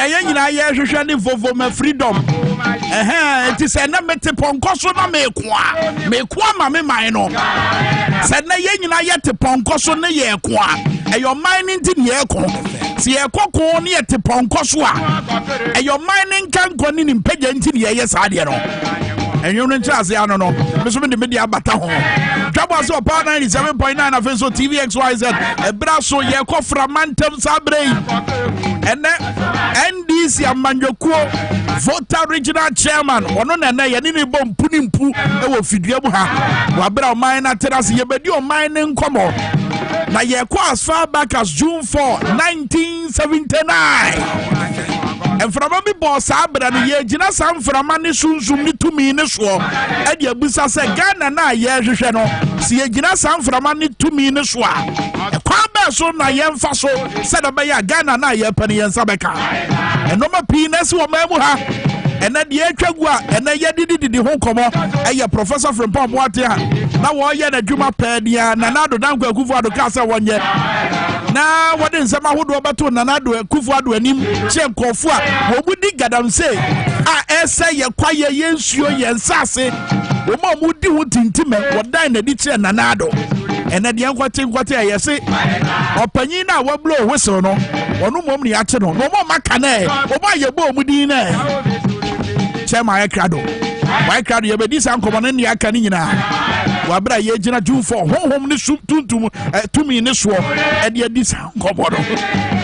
dia ye nyina ye hwehwe ne vovo ma freedom enti se na mete ponko so na mekoa ma me man no se na ye nyina ye te ponko so ne ye koa eyo mining ti ne ye ko si ye kokko ne ye te ponko so a eyo mining kan ko ni mpagya nti ne ye sa de no enyo no nchase ano no meso me de media bata ho Dwaboase opa 97.9 afenso TVXYZ ebra so ye ko framantem sabrei ene NDC amanjokuo Volta regional chairman ono na ye ni bom punimpu e wo fidua bu ha wa bra Oman Atenase ye bedi Oman ne nkomo na ye ko as far back as June 4 1979 Enframa bi boss abra no ye gina sam frama ne sunsum ni tumi ne so e de abusa se Ghana na ye hwehwe no si ye gina sam frama ne tumi ne so a e kwa ba so na ye mfa so se da be ya Ghana na ye pani ye nsa beka enoma pi na si wo mamu ha ena de atwagu a ena ye dididi ho komo eye professor from Pomwate ha na wo ye na dwuma pa dia na nado dankwa akufo ado ka se wonye na wode nsema hodo bato nanado akufo ado anim che nkofo a wo budi galamsey a ese ye kwaye ye nsuo ye nsase wo ma mudi ho tintime wodan na di che nanado ena de nkwate yese opanyin na wo blow whistle no onu mom ni ache no mo maka na e wo ba ye bo mudi na chema ya krado why crowd ye be dis ankomo na ni aka ni nyina wa bra ye gina June 4 honhom ni tuntum tumi ni so e de dis ankomo no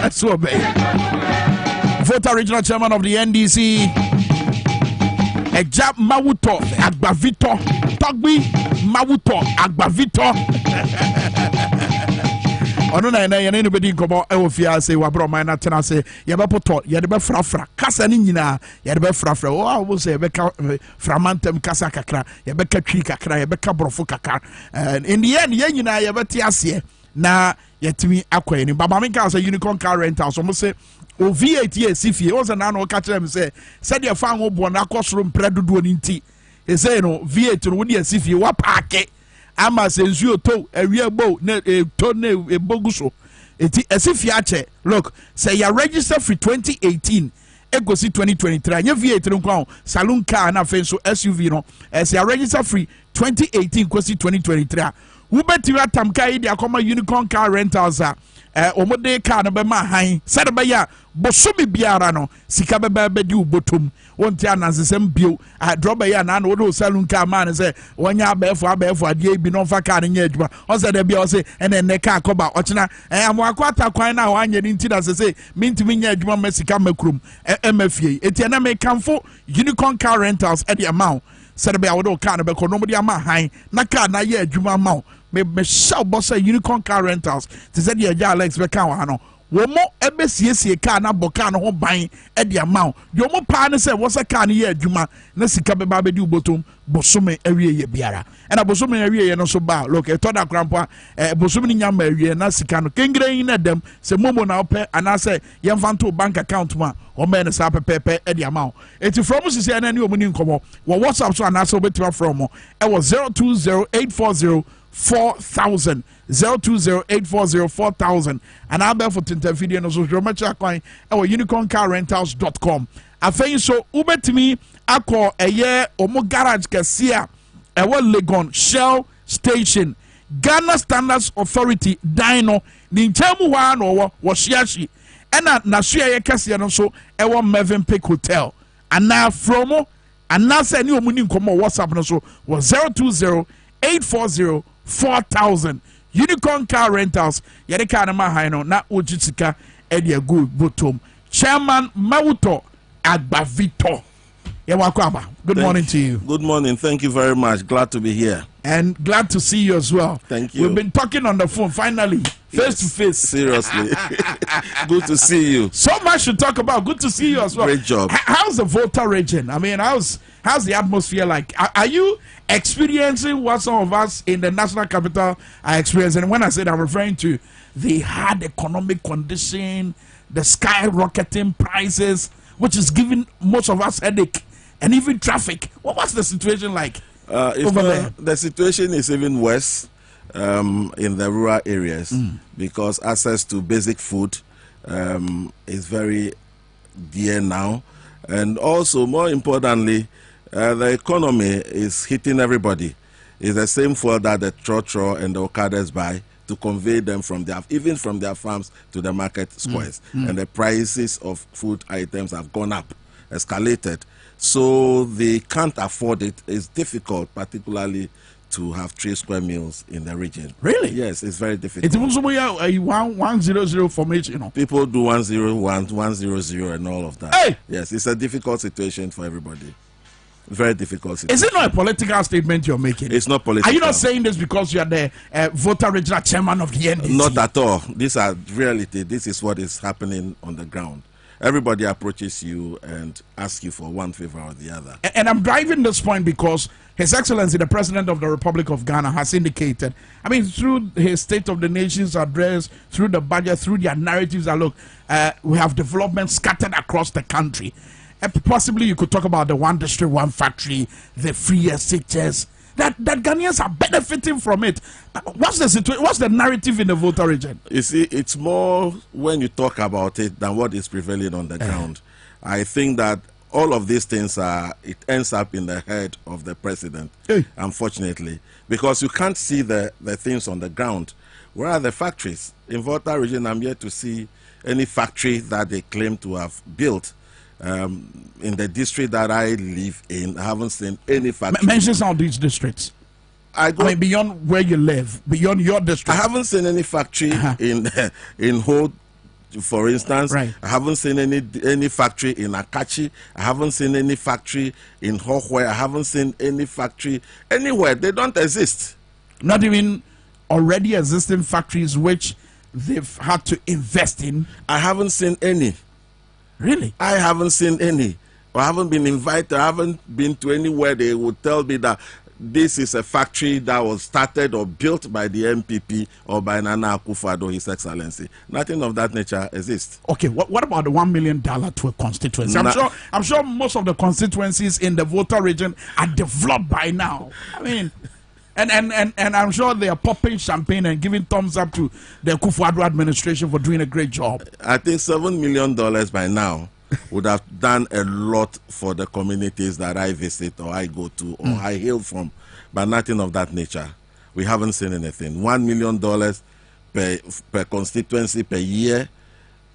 that's what be Volta regional chairman of the NDC Ejab Mawuto Agbavito Togbi Mawuto Agbavito ono na ye no bedi nkomo e wo fia se wa bro Oman Atenase ye be poto ye de be frafra kasa ni nyina ye de be frafra wo se ye be ka framantem kasa kakra ye be ka twi kakra ye be ka brofo kakra in the end ye nyina ye be ti ase na ye timi akwa ni baba Minkah say unicorn car rental so mo se o VAT esifie wo se na no ka kire me se de fa ho bo na akosoro mpredodo ni nti e say no VAT no wo de esifie wa paake ama sensuo to awie bo na to na eboguso eti esifia che look say you register for 2018 egosi 2023 anya V8 nko saloon car na fenso SUV no say you register for 2018 gosi 2023 wo beti atam kai dia akoma unicorn car rentals a omode car no be ma han said be ya bosumi biara no sika be di ubotom wonti anansesem bio drop ya na no do saloon car man say wonya abefo ade bi no fa car nya adwuma on say da bia o say ene car koba ochina amwako atakwan na wanye ni nti da say mintimi nya adwuma masika makrum emafie eti na me kamfo unicorn car rentals at the amount said be awodo car no be ko no mo di ama han na car na ye adwuma amount me shall boss unicorn car rentals to say the Alex be kan wa no wo mo ebe siesie car na boka no ho ban e de amount yo mo pa ne say wo say car ne ye adwuma na sika be ba be di ubotom bosome awie ye biara na bosome awie ye no so ba look e to da krampo bosome ni nyama awie na sika no kengren na dem se momo na ope ana say ye mfanto bank account ma o me ne sa pepepe e de amount eti from sisi na ni omuni nkomo wo WhatsApp so ana say obetima from e was 020840 4,000 0208404 4,000 and I'll be for tinta video no so jomacha kwan unicorncarrentals.com afei so ubetimi akọ eye omo garage kasia ewo Legon Shell Station Ghana Standards Authority Dino ni nchemu wa no wo shiashi ena na so ye kasia no so ewo Mervyn Peak Hotel ana from ana se ni omuni nkomo WhatsApp no so was 020840 4,000 unicorn car rentals yede car na ma high no na ojitika e de go bottom chairman Mawuto Agbavito good morning to you. Good morning, thank you very much, glad to be here and glad to see you as well. Thank you. We've been talking on the phone finally face to face. Seriously. Good to see you. So much to talk about. Good to see you as well. Great job. How's the Volta region? I mean, how's the atmosphere like? Are you experiencing what some of us in the national capital are experiencing? And when I said I'm referring to the hard economic condition, the skyrocketing prices, which is giving most of us headache, and even traffic. What's the situation like over there? The situation is even worse in the rural areas because access to basic food is very dear now. And also, more importantly, the economy is hitting everybody. It's the same fuel that the trotro and the Okadas buy to convey them from even from their farms to the market squares. And the prices of food items have gone up, escalated. So they can't afford it. It's difficult, particularly to have 3 square meals in the region. Really? Yes, it's very difficult. It's also 100 formation, you know. People do 101, 100, and all of that. Hey! Yes, it's a difficult situation for everybody. Very difficult situation. Is it not a political statement you're making? It's not political. Are you not saying this because you are the Volta regional chairman of the NDC? Not at all. These are reality. This is what is happening on the ground. Everybody approaches you and asks you for one favor or the other. And I'm driving this point because His Excellency, the President of the Republic of Ghana, has indicated, I mean, through his State of the Nation's address, through the budget, through their narratives, that look, we have development scattered across the country. Possibly you could talk about the one district, one factory, the free SHS, that Ghanaians are benefiting from it. What's the situation? What's the narrative in the Volta region? You see, it's more when you talk about it than what is prevailing on the ground. I think that all of these things it ends up in the head of the president, unfortunately, because you can't see the things on the ground. Where are the factories? In Volta region, I'm yet to see any factory that they claim to have built. In the district that I live in, I haven't seen any factory. Mention some of these districts. I mean, beyond where you live, beyond your district. I haven't seen any factory in Ho, for instance. Right. I haven't seen any factory in Akachi. I haven't seen any factory in Hohwe. I haven't seen any factory anywhere. They don't exist. Not even already existing factories which they've had to invest in. I haven't seen any. Really? I haven't seen any. I haven't been invited. I haven't been to anywhere they would tell me that this is a factory that was started or built by the MPP or by Nana Akufo-Addo, His Excellency. Nothing of that nature exists. Okay, what about the $1 million to a constituency? I'm sure most of the constituencies in the Volta region are developed by now. I mean, and I'm sure they are popping champagne and giving thumbs up to the Akufo-Addo administration for doing a great job. I think $7 million by now would have done a lot for the communities that I visit or I go to or I hail from, but nothing of that nature. We haven't seen anything. $1 million per constituency per year.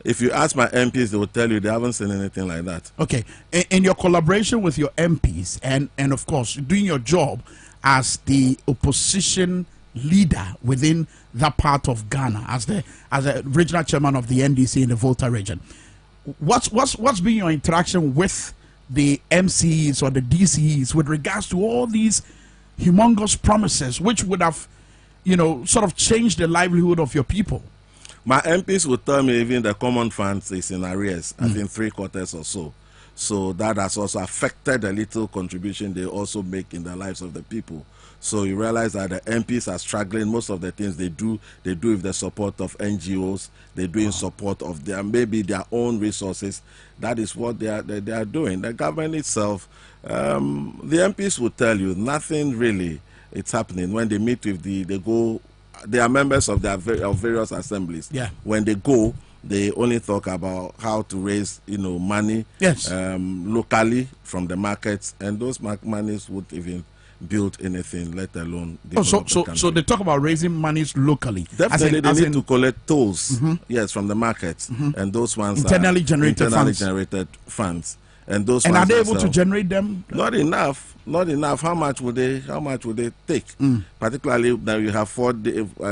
If you ask my MPs, they will tell you they haven't seen anything like that. Okay, in your collaboration with your MPs and of course doing your job as the opposition leader within that part of Ghana, as the regional chairman of the NDC in the Volta region, what's been your interaction with the MCs or the DCs with regards to all these humongous promises which would have, sort of changed the livelihood of your people? My MPs will tell me even the common funds is in arrears, I think 3/4 or so. So that has also affected the little contribution they also make in the lives of the people. So you realize that the MPs are struggling. Most of the things they do with the support of NGOs. They do in support of maybe their own resources. That is what they are doing. The government itself, the MPs will tell you nothing really it's happening. When they meet with they are members of various assemblies. Yeah. When they go, they only talk about how to raise, money locally from the markets, and those monies would even build anything, let alone so they talk about raising monies locally. Definitely, they need to collect tolls, yes, from the markets, and those ones internally generated funds. And those are they able to generate them? Not enough. How much would they take? Particularly now you have 4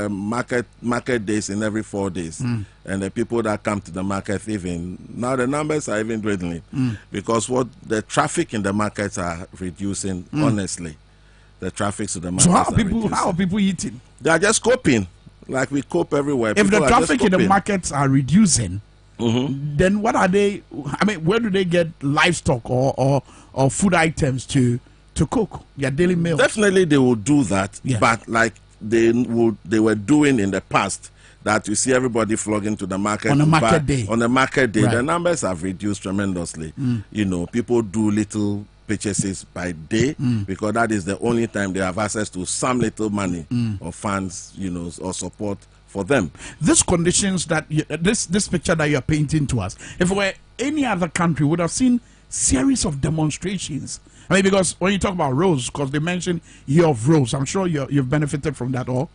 market days in every 4 days, and the people that come to the market, even now the numbers are even dwindling because the traffic in the markets are reducing. Honestly, the traffic to the markets. So how are people eating? They are just coping, like we cope everywhere. If the traffic in the markets are reducing, then what are they? I mean, where do they get livestock or food items to cook their daily meal? Definitely, they will do that, but like they were doing in the past. That you see everybody flogging to the market on the market day. On the market day, right. The numbers have reduced tremendously. People do little purchases by day because that is the only time they have access to some little money or funds, or support for them. These conditions that this picture that you're painting to us, if any other country would have seen series of demonstrations. I mean, because when you talk about roads, because they mentioned year of roads, I'm sure you've benefited from that all.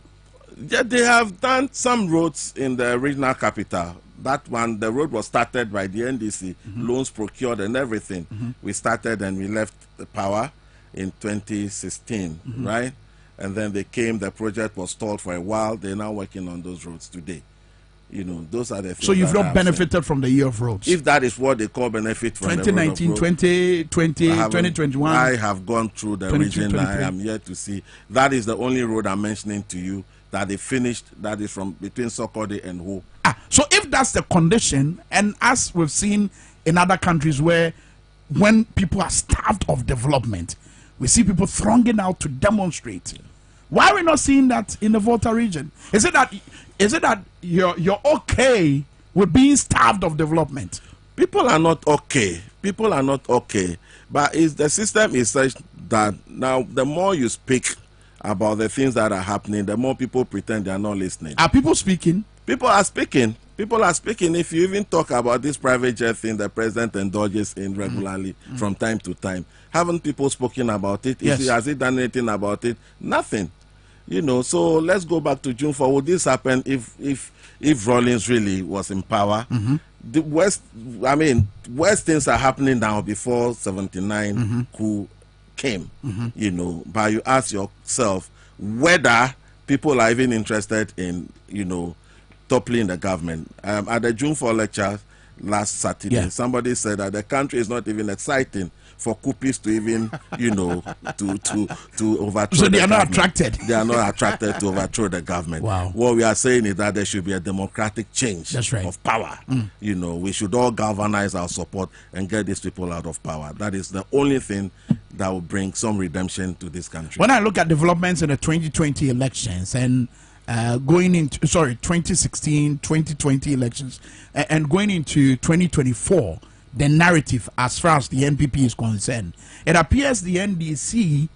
Yeah, they have done some roads in the regional capital. That one, the road was started by the NDC, loans procured and everything. We started and we left the power in 2016, right? And then they came, the project was stalled for a while. They're now working on those roads today. You know, those are the things. So you've not benefited from the year of roads? If that is what they call benefit from 2019, 2020, 2021. I have gone through the region. I am yet to see. That is the only road I'm mentioning to you that they finished. That is from between Sokode and Ho. So if that's the condition, and as we've seen in other countries where when people are starved of development, we see people thronging out to demonstrate. Why are we not seeing that in the Volta region? Is it that you're okay with being starved of development? People are not okay. People are not okay. But the system is such that now the more you speak about the things that are happening, the more people pretend they are not listening. Are people speaking? People are speaking. People are speaking. If you even talk about this private jet thing the president indulges in regularly from time to time, haven't people spoken about it? Yes. Has he done anything about it? Nothing. You know, so let's go back to June 4. Would this happen if Rawlings really was in power? The worst things are happening now before 79 coup came. You know, but you ask yourself whether people are even interested in, you know, toppling the government. At the June 4 lecture last Saturday, somebody said that the country is not even exciting for coupists to even, you know, to overthrow. So they are not attracted. They are not attracted to overthrow the government. Wow. What we are saying is that there should be a democratic change right. of power. You know, we should all galvanize our support and get these people out of power. That is the only thing that will bring some redemption to this country. When I look at developments in the 2020 elections and going into 2016, 2020 elections and going into 2024, the narrative as far as the NPP is concerned, it appears the NDC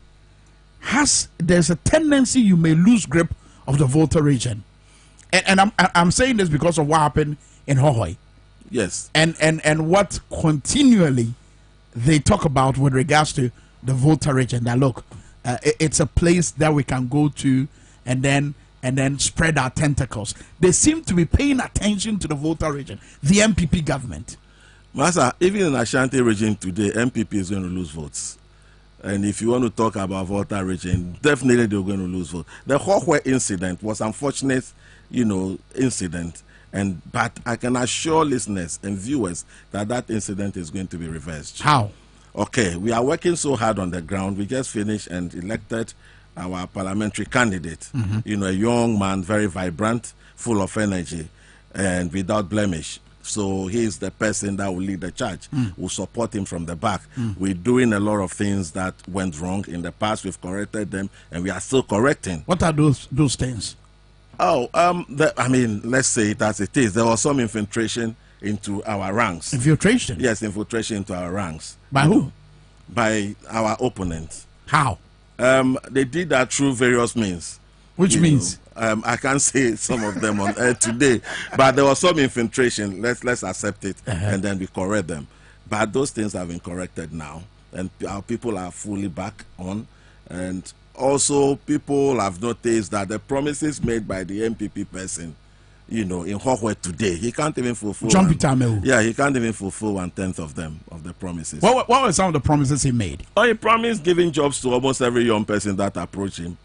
there's a tendency you may lose grip of the Volta region, and I'm saying this because of what happened in Hohoi. Yes. And what continually they talk about with regards to the Volta region, that look, it's a place that we can go to and then spread our tentacles. They seem to be paying attention to the Volta region, the MPP government. Master, even in Ashanti region today, MPP is going to lose votes. And if you want to talk about Volta region, definitely they're going to lose votes. The Hohwe incident was unfortunate, you know, incident. But I can assure listeners and viewers that that incident is going to be reversed. How? Okay, we are working so hard on the ground. We just finished and elected our parliamentary candidate. You know, a young man, very vibrant, full of energy, and without blemish. So he is the person that will lead the charge. We'll support him from the back. We're doing a lot of things that went wrong in the past. We've corrected them, and we are still correcting. What are those things? Oh, let's say it as it is. There was some infiltration into our ranks. Infiltration? Yes, infiltration into our ranks. By who? By our opponents. How? They did that through various means. Which means? I can't say some of them on air today, but there was some infiltration. Let's accept it, and then we correct them. But those things have been corrected now, and our people are fully back on. And also, people have noticed that the promises made by the MPP person, you know, in Hohwe today, he can't even fulfill. Yeah, he can't even fulfill 1/10 of them, of the promises. What were some of the promises he made? Oh, he promised giving jobs to almost every young person that approached him.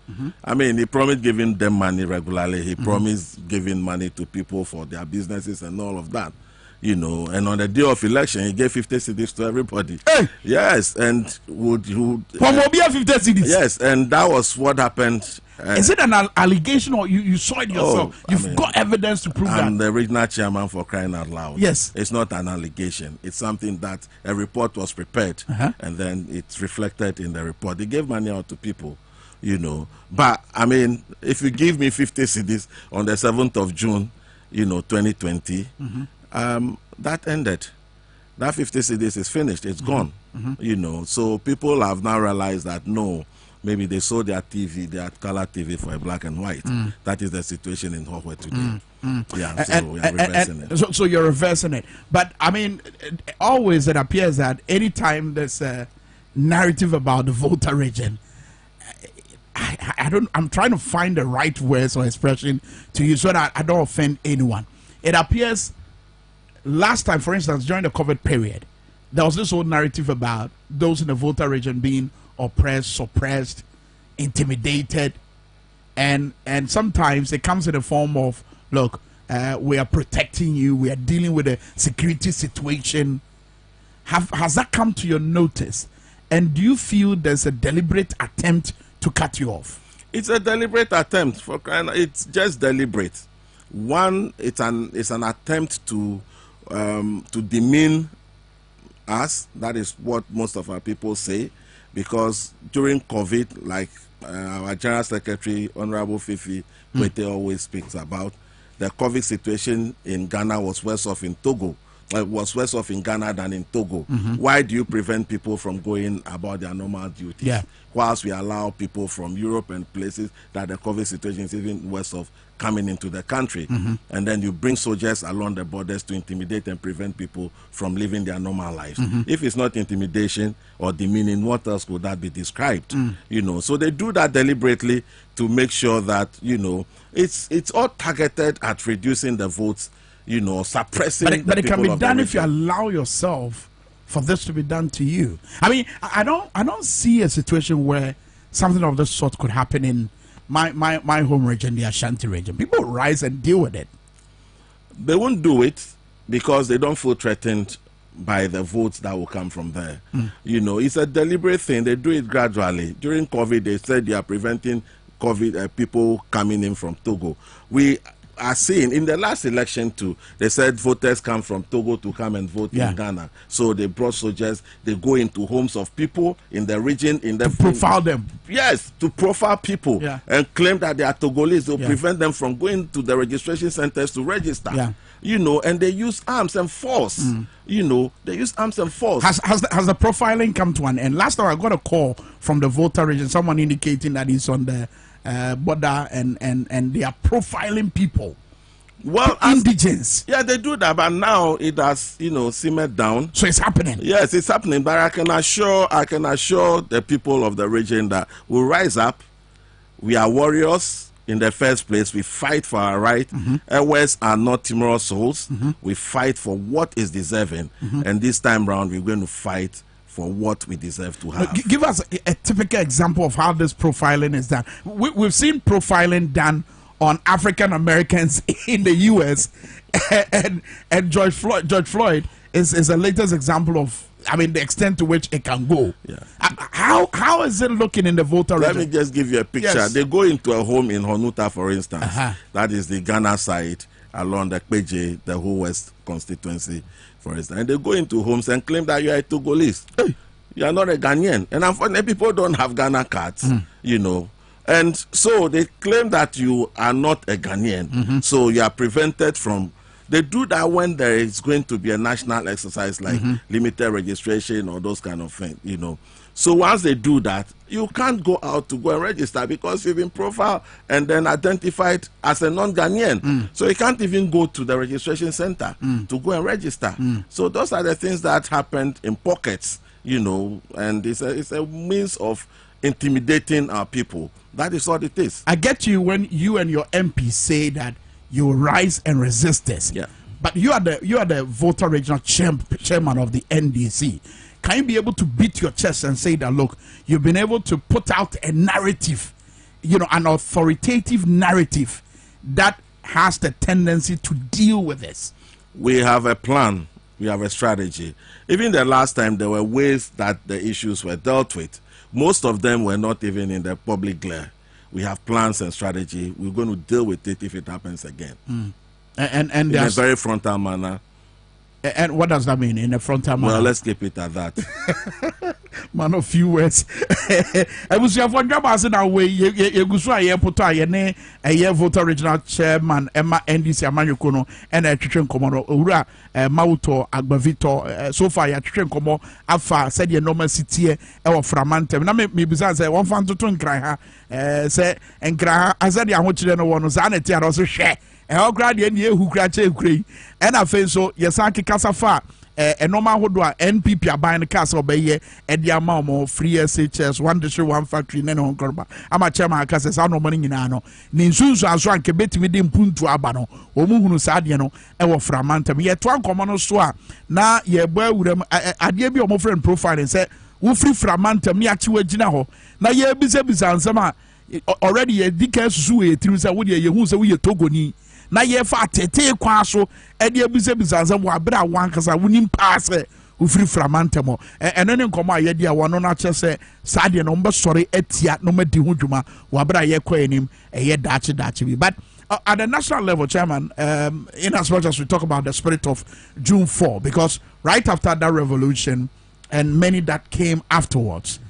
I mean, he promised giving them money regularly. He promised giving money to people for their businesses and all of that. You know, and on the day of election, he gave 50 cedis to everybody. Hey! Yes, and would 50 cedis? Yes, and that was what happened. Is it an allegation or you saw it yourself? You've got evidence to prove that. I'm the regional chairman, for crying out loud. Yes. It's not an allegation. It's something that a report was prepared and then it's reflected in the report. They gave money out to people, you know. But, I mean, if you give me 50 cedis on the 7th of June, you know, 2020, that ended. That 50 cedis is finished. It's gone, you know. So people have now realized that, no, maybe they sold their TV, their color TV for a black and white. That is the situation in Hohwe today. Yeah, so we are reversing it. So you're reversing it. But I mean, always it appears that anytime there's a narrative about the Volta region, I'm trying to find the right words or expression to use so that I don't offend anyone. It appears last time, for instance, during the COVID period, there was this whole narrative about those in the Volta region being oppressed, suppressed, intimidated, and sometimes it comes in the form of, look, we are protecting you, we are dealing with a security situation. Has that come to your notice? And do you feel there's a deliberate attempt to cut you off? It's a deliberate attempt. It's just deliberate. One, it's an attempt to demean us. That is what most of our people say, because during COVID, like our General Secretary, Honorable Fifi Kwete, always speaks about, the COVID situation in Ghana was worse off in Togo. Was worse off in Ghana than in Togo. Why do you prevent people from going about their normal duties? Yeah. Whilst we allow people from Europe and places that the COVID situation is even worse off coming into the country. And then you bring soldiers along the borders to intimidate and prevent people from living their normal lives. If it's not intimidation or demeaning, what else could that be described? You know, so they do that deliberately to make sure that, you know, it's all targeted at reducing the votes, you know, suppressing. But it can be done if you allow yourself for this to be done to you. I mean, I don't see a situation where something of this sort could happen in my home region, the Ashanti region. People rise and deal with it. They won't do it because they don't feel threatened by the votes that will come from there. You know, it's a deliberate thing. They do it gradually. During COVID, they said they are preventing COVID people coming in from Togo. We are seeing in the last election too, they said voters come from Togo to come and vote in Ghana. So they brought soldiers, they go into homes of people in the region, to profile them. Yes, to profile people and claim that they are Togolese. They'll prevent them from going to the registration centers to register. You know, and they use arms and force. You know, they use arms and force. Has the profiling come to an end? Last time I got a call from the Volta region, someone indicating that he's on the border and they are profiling people. Well, indigents. Yeah, they do that, but now it has, you know, simmered down. So it's happening. Yes, it's happening. But I can assure the people of the region that we'll rise up. We are warriors in the first place. We fight for our right. Ewes are not timorous souls. We fight for what is deserving, and this time round we're going to fight for what we deserve to have. Give us a typical example of how this profiling is done. We've seen profiling done on African Americans in the U.S. and George Floyd is the latest example of, I mean, the extent to which it can go. How is it looking in the Volta region? Let me just give you a picture. Yes. They go into a home in Honuta, for instance. That is the Ghana side along the Kpeje, the whole West constituency, for instance. And they go into homes and claim that you are a Togolese. You are not a Ghanaian. And unfortunately, people don't have Ghana cards, you know. And so they claim that you are not a Ghanaian. So you are prevented from. They do that when there is going to be a national exercise like limited registration or those kind of things, you know. So once they do that, you can't go out to go and register because you've been profiled and then identified as a non-Ghanaian. So you can't even go to the registration center to go and register. So those are the things that happened in pockets, you know, and it's a means of intimidating our people. That is what it is. I get you when you and your MP say that you rise and resist this. But you are the Volta regional chairman of the NDC. Can you be able to beat your chest and say that, look, you've been able to put out a narrative, you know, an authoritative narrative that has the tendency to deal with this? We have a plan. We have a strategy. Even the last time, there were ways that the issues were dealt with. Most of them were not even in the public glare. We have plans and strategy. We're going to deal with it if it happens again. And in a very frontal manner. And what does that mean, in a frontal manner? Well, let's keep it at that. man of few words. Ebusuafo Dwaboase na we yegusu a yepoto a ye ne eye Volta regional chairman Emma NDC amanyoko no na etwetwe nkomo no owura Mauto Agbavito so far ya twetwe nkomo afa said ye normal city e wo framantem na me bisa say won fan toto nkran ha say nkran azade ahokyere no wo no za na ti ara so hwe okra de ne ehu kra che ekure e na fe so ye san kekasa fa normal hodo a NPP aban cast obeye edi ama mo free SHS one district one factory ne no nkorba ama chairman cast sa no money nyina no ni nsunsu aso anke betimi de mpuntu aba no omuhunu sa ade no e wo framantem ye to ankomo no so a na ye bo awuram ade bi omo friend profile say wo free framantem ni achi wagina ho na ye bisa nsem a already ye dika susu we tirim say wo de ye hu say wo ye togoni na ye fa tete kwa so e de abise bisanza wo abra wankasa wonim pass ufiri framantemo eno ne nkomo a ye de wono na che se sade no mbe sori atia no madi ho dwuma wo abra ye kwa enim ye dachi bi but at the national level, Chairman, in as much as we talk about the spirit of June 4, because right after that revolution and many that came afterwards,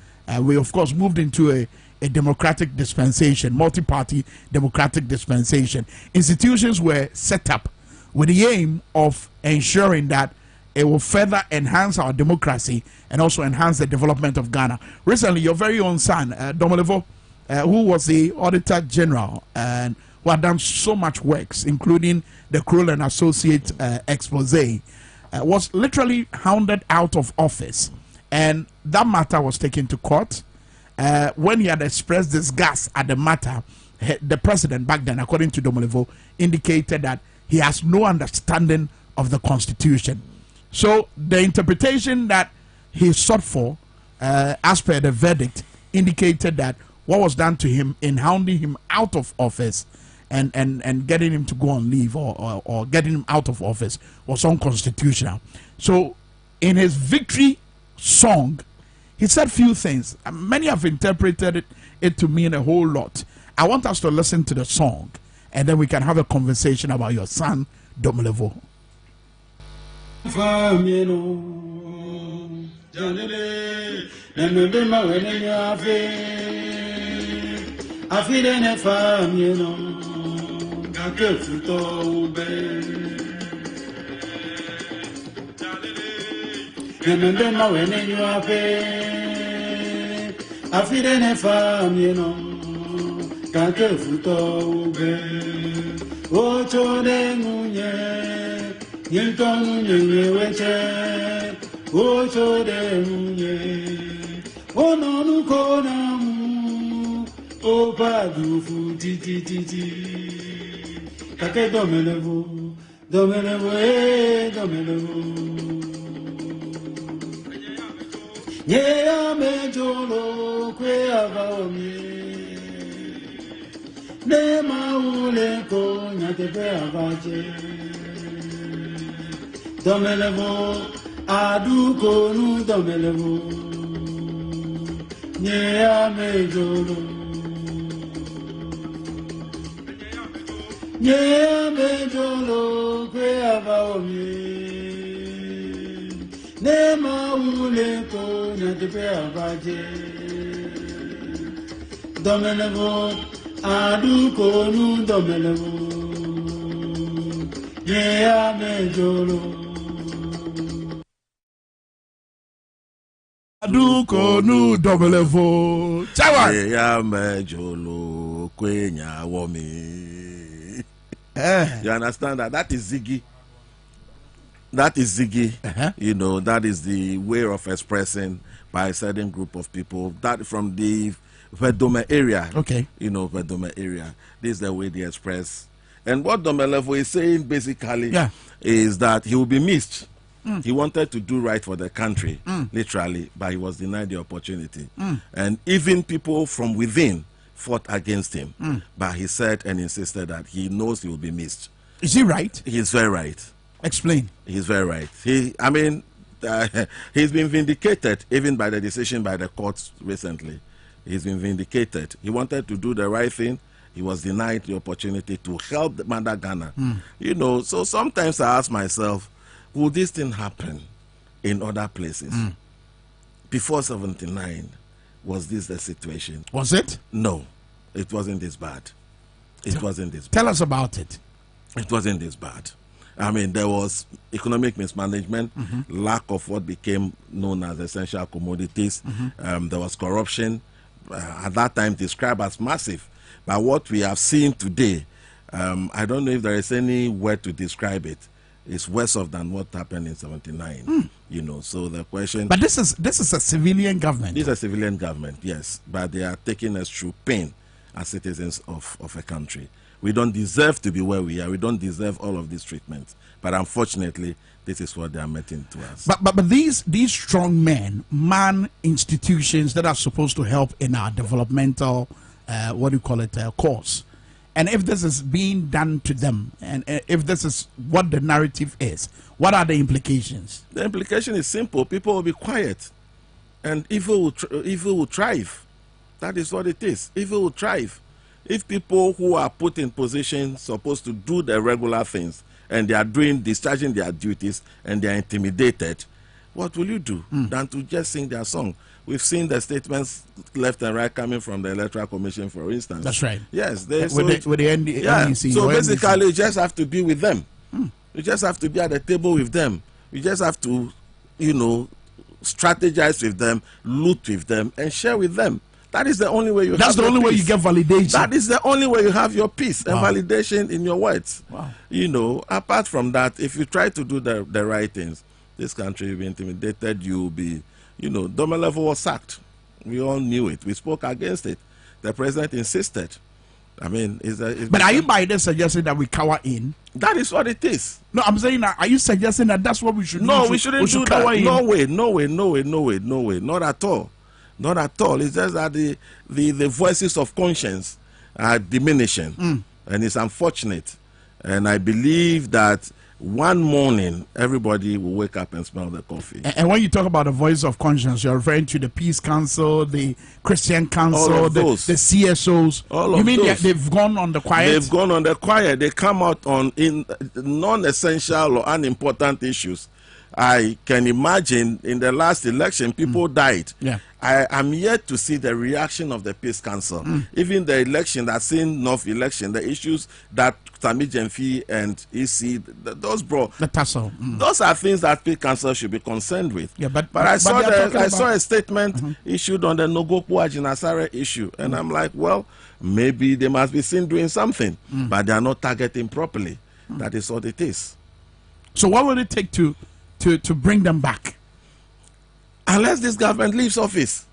we of course moved into a democratic dispensation, multi-party democratic dispensation. Institutions were set up with the aim of ensuring that it will further enhance our democracy and also enhance the development of Ghana. Recently, your very own son, Dwaboase, who was the Auditor General and who had done so much works, including the Kroll and Associate expose, was literally hounded out of office. And that matter was taken to court. When he had expressed disgust at the matter, the president back then, according to Dwaboase, indicated that he has no understanding of the Constitution. So the interpretation that he sought for, as per the verdict, indicated that what was done to him in hounding him out of office and getting him to go on leave or getting him out of office was unconstitutional. So in his victory song, he said few things. Many have interpreted it to mean a whole lot. I want us to listen to the song and then we can have a conversation about your son, Dwaboase. O padu fu ti ti ti ti, kake domelevo, domelevo domelevo. Nye ame jolo kwe avaomi, ne maule ko nyatepe avaje. Domelevo, adu konu domelevo, nye ame jolo. Nye me jolo kwe avaomi, ne maule ko nyatepe avaje. Domelevo, adu konu domelevo, nye me jolo. Adu konu Dwaboase. Chawa. Yeah, me jolo kwe nyawomi. You understand that? That is Ziggy. That is Ziggy. You know, that is the way of expressing by a certain group of people. That from the Vedome area. Okay. You know, Vedome area. This is the way they express. And what Dwaboase is saying basically is that he will be missed. He wanted to do right for the country, literally, but he was denied the opportunity. And even people from within fought against him, but he said and insisted that he knows he will be missed. Is he right? He's very right. Explain. He's very right. He's been vindicated even by the decision by the courts recently. He's been vindicated. He wanted to do the right thing. He was denied the opportunity to help the Mother Ghana. You know, so sometimes I ask myself, will this thing happen in other places? before 79, was this the situation? Was it? No, it wasn't this bad. It wasn't this bad. Tell us about it. It wasn't this bad. I mean, there was economic mismanagement, lack of what became known as essential commodities. There was corruption, at that time described as massive. But what we have seen today, I don't know if there is any word to describe it. It's worse off than what happened in 79. You know, so the question. But this is a civilian government. This is a civilian government, yes. But they are taking us through pain as citizens of a country. We don't deserve to be where we are. We don't deserve all of these treatments. But unfortunately, this is what they are meting to us. But these strong men man institutions that are supposed to help in our developmental, cause. And if this is being done to them, and if this is what the narrative is, what are the implications? The implication is simple. People will be quiet. And evil will thrive. That is what it is. Evil will thrive. If people who are put in position supposed to do the regular things and they are discharging their duties and they are intimidated, what will you do than to just sing their song? We've seen the statements left and right coming from the Electoral Commission, for instance. That's right. Yes. With the NDC. So basically, you just have to be with them. You just have to be at the table with them. You just have to, strategize with them, loot with them, and share with them. That is the only way you That's have the only way peace. you get validation. That is the only way you have your peace and validation in your words. Wow. Apart from that, if you try to do the right things, this country will be intimidated. You will be, Domelevo was sacked. We all knew it. We spoke against it. The president insisted. I mean, but are you by this suggesting that we cower in? That is what it is. No, I'm saying that. Are you suggesting that that's what we should do? No, we shouldn't do that. Cower in? No way. Not at all. Not at all. It's just that the voices of conscience are diminishing. And it's unfortunate. And I believe that one morning, everybody will wake up and smell the coffee. And when you talk about the voice of conscience, you're referring to the Peace Council, the Christian Council, the CSOs. You mean they've gone on the quiet? They've gone on the quiet. They come out in non-essential or unimportant issues. I can imagine in the last election, people died. Yeah. I am yet to see the reaction of the Peace Council. Even the election, that same North election, the issues that Sami Jemfi and EC, those those are things that Peace Council should be concerned with. Yeah, but I saw a statement issued on the Nogoku Ajinasare issue, and I'm like, well, maybe they must be seen doing something, but they are not targeting properly. That is what it is. So what will it take to bring them back? Unless this government leaves office.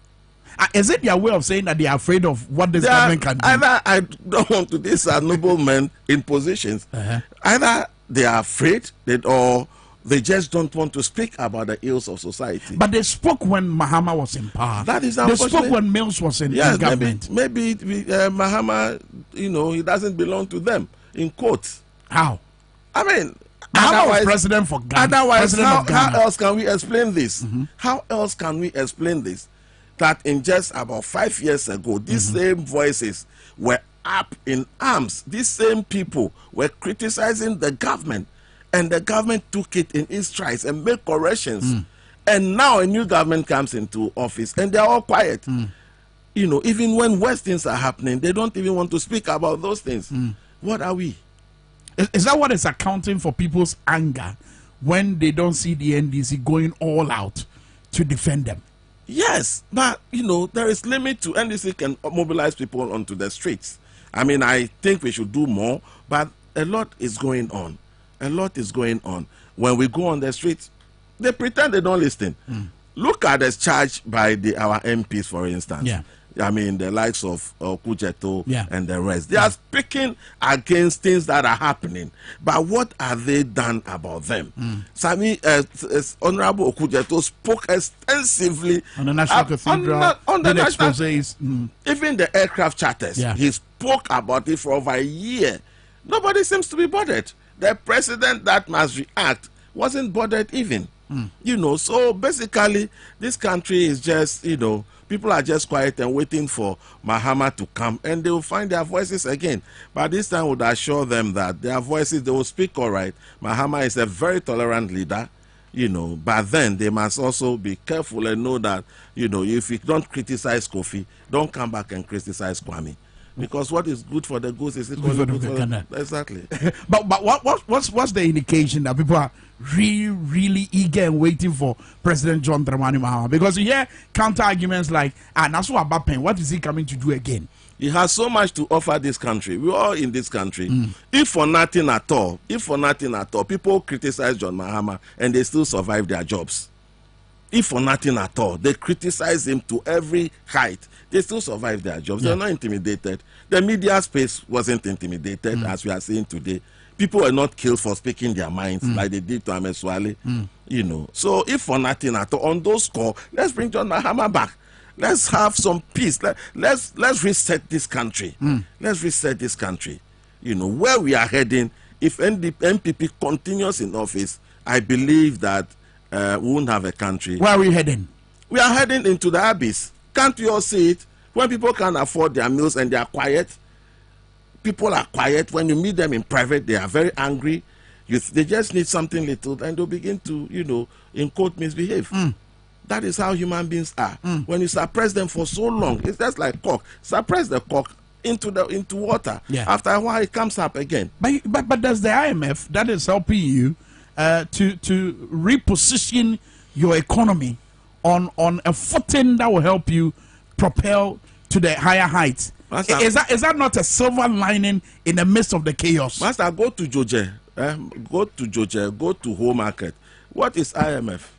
Is it their way of saying that they are afraid of what this government can do? Either I don't want to, these are noblemen in positions. Either they are afraid or they just don't want to speak about the ills of society. But they spoke when Mahama was in power. That is unfortunate. They spoke when Mills was in government. Maybe Mahama, he doesn't belong to them, in quotes. How? I mean, Mahama was president for Ghana. Otherwise, how else can we explain this? How else can we explain this? That in just about 5 years ago, these same voices were up in arms. These same people were criticizing the government, and the government took it in its strides and made corrections. And now a new government comes into office, and they're all quiet. Even when worse things are happening, they don't even want to speak about those things. What are we? Is that what is accounting for people's anger when they don't see the NDC going all out to defend them? Yes, but there is limit to NDC can mobilize people onto the streets. I mean, I think we should do more, but a lot is going on. A lot is going on. When we go on the streets, they pretend they don't listen. Look at the charge by our MPs, for instance. Yeah. I mean, the likes of Kujeto and the rest. They are speaking against things that are happening. But what have they done about them? Honorable Kujeto spoke extensively on the National Cathedral, on the national, exposés. Even the aircraft charters. Yeah. He spoke about it for over a year. Nobody seems to be bothered. The president that must react wasn't bothered even. So basically, this country is just, people are just quiet and waiting for Mahama to come, and they will find their voices again. But this time would assure them that their voices, they will speak all right. Mahama is a very tolerant leader. you know, but then they must also be careful and know that, you know, if you don't criticize Kofi, don't come back and criticize Kwame. Because what is good for the goose is equally good for the... Exactly. but what's the indication that people are really eager and waiting for President John Dramani Mahama? Because you hear counter arguments like, Nasu Abapen, what is he coming to do again? He has so much to offer this country. We're all in this country. If for nothing at all, people criticize John Mahama and they still survive their jobs. If for nothing at all, they criticize him to every height. They still survive their jobs. They're not intimidated. The media space wasn't intimidated, as we are seeing today. People were not killed for speaking their minds like they did to Ameswale. You know. So if for nothing at all, on those scores, let's bring John Mahama back. Let's have some peace. Let's reset this country. Let's reset this country. You know, where we are heading, if NPP continues in office, I believe that we won't have a country. Where are we heading? We are heading into the abyss. Can't you all see it? When people can't afford their meals and they are quiet, people are quiet. When you meet them in private, they are very angry. They just need something little and they'll begin to, you know, in quote, misbehave. That is how human beings are. When you suppress them for so long, it's just like cock. Suppress the cock into water. After a while, it comes up again. But does the IMF that is helping you to reposition your economy on a footing that will help you propel to the higher heights? Master, is that not a silver lining in the midst of the chaos? Master, go to Joje. Go to Joje. Go to Home Market. What is IMF?